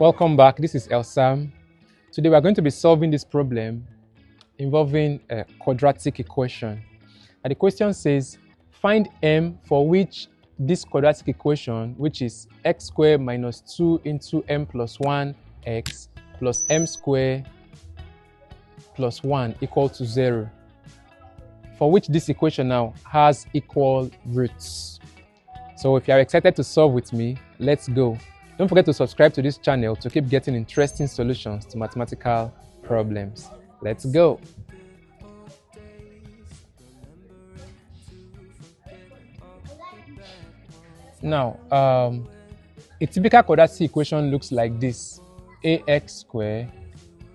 Welcome back. This is Samm. Today we are going to be solving this problem involving a quadratic equation. And the question says, find m for which this quadratic equation, which is x squared minus 2 into m plus 1 x plus m squared plus 1 equal to 0, for which this equation now has equal roots. So if you are excited to solve with me, let's go. Don't forget to subscribe to this channel to keep getting interesting solutions to mathematical problems. Let's go. Now, a typical quadratic equation looks like this: ax squared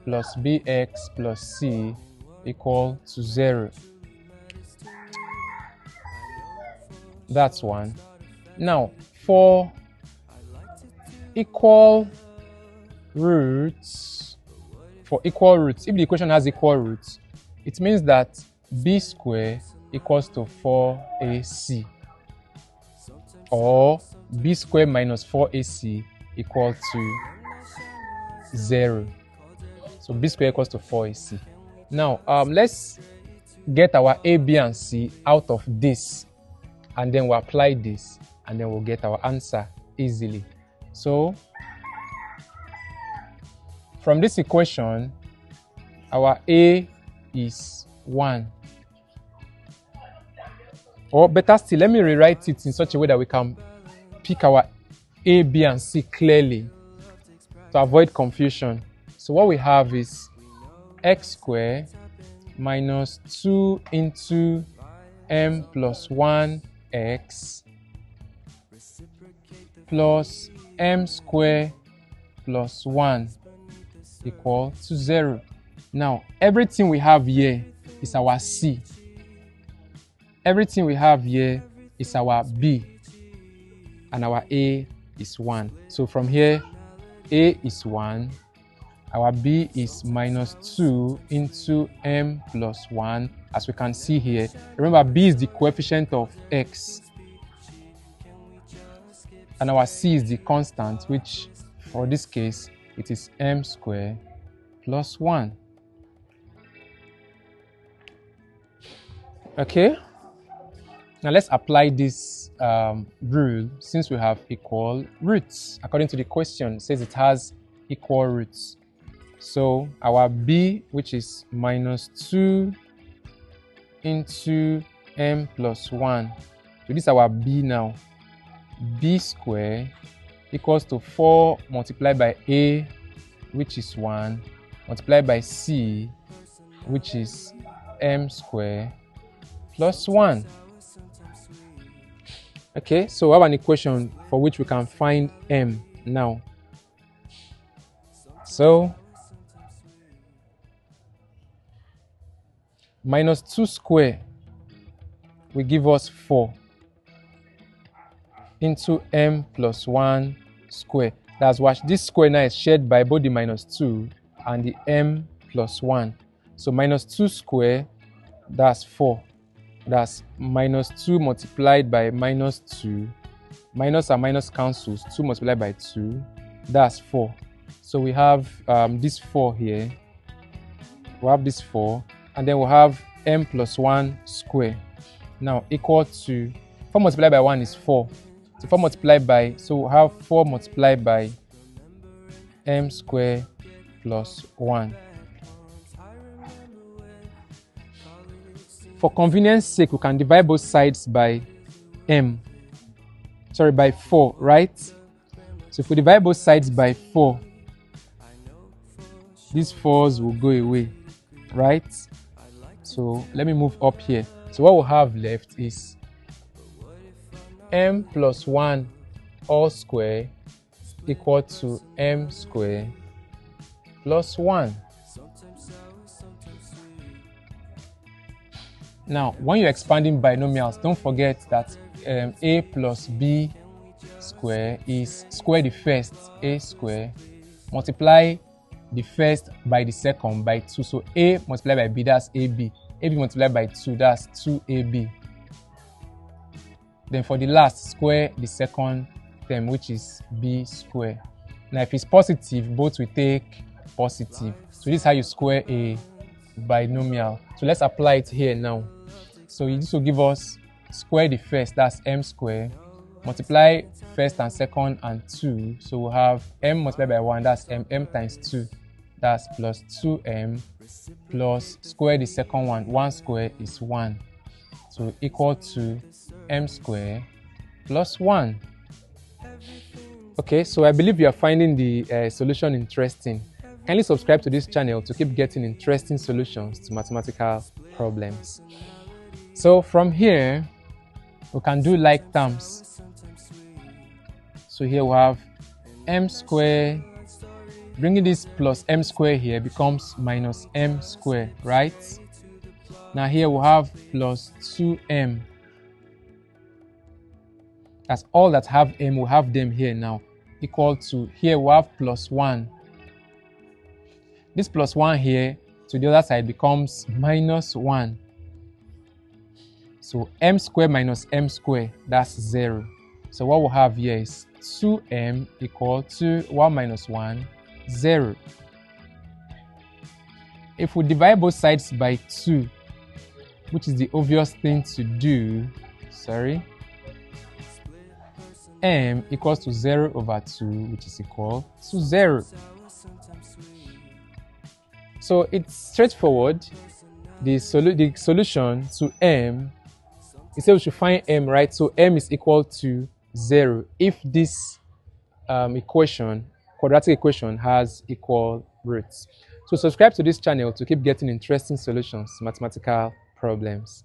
plus bx plus c equal to 0. That's one. Now, for equal roots, if the equation has equal roots, it means that b squared equals to 4ac, or b squared minus 4ac equal to 0. So b squared equals to 4ac. Now, let's get our a, b, and c out of this, and then we'll apply this, and then we'll get our answer easily. So, from this equation, our a is 1. Or better still, let me rewrite it in such a way that we can pick our a, b, and c clearly to avoid confusion. So what we have is x squared minus 2 into m plus 1 x plus m squared plus 1 equal to 0. Now, everything we have here is our c. Everything we have here is our b. And our a is 1. So from here, a is 1. Our b is minus 2 into m plus 1. As we can see here, remember b is the coefficient of x. And our c is the constant, which for this case, it is m squared plus 1. Okay? Now let's apply this rule since we have equal roots. According to the question, it says it has equal roots. So our b, which is minus 2 into m plus 1. So this is our b now. B squared equals to 4 multiplied by a, which is 1, multiplied by c, which is m squared plus 1. Okay, so we have an equation for which we can find m now. So minus 2 squared will give us 4 into m plus 1 square. That's why this square now is shared by both the minus 2 and the m plus 1. So minus 2 square, that's 4. That's minus 2 multiplied by minus 2. Minus and minus cancels. 2 multiplied by 2. That's 4. So we have this 4 here. We'll have this 4. And then we'll have m plus 1 square. Now equal to 4 multiplied by 1 is 4. So 4 multiplied by, so we'll have 4 multiplied by m squared plus 1. For convenience sake, we can divide both sides by by 4, right? So if we divide both sides by 4, these 4s will go away, right? So let me move up here. So what we'll have left is m plus 1 all square equal to m square plus 1. Now, when you're expanding binomials, don't forget that a plus b square is square the first, a square, multiply the first by the second by 2. So a multiplied by b, that's ab. ab multiplied by 2, that's 2ab. Then for the last, square the second term, which is b square. Now, if it's positive, both will take positive. So this is how you square a binomial. So let's apply it here now. So this will give us square the first, that's m squared, multiply first and second and 2. So we'll have m multiplied by 1, that's m times 2, that's plus 2m, plus square the second one, 1 squared is 1. So equal to m squared plus 1. Okay, so I believe you are finding the solution interesting. Kindly subscribe to this channel to keep getting interesting solutions to mathematical problems. So from here, we can do like terms. So here we have m squared, bringing this plus m squared here becomes minus m squared, right? Now here we have plus 2m. That's all that have m, we have them here now. Equal to, here we have plus 1. This plus 1 here to the other side becomes minus 1. So m squared minus m squared, that's 0. So what we have here is 2m equal to 1 minus 1, 0. If we divide both sides by 2, which is the obvious thing to do, m equals to 0 over 2, which is equal to 0. So it's straightforward. The solution to m, it says we should find m, right? So m is equal to 0 if this quadratic equation has equal roots. So subscribe to this channel to keep getting interesting solutions to mathematical problems.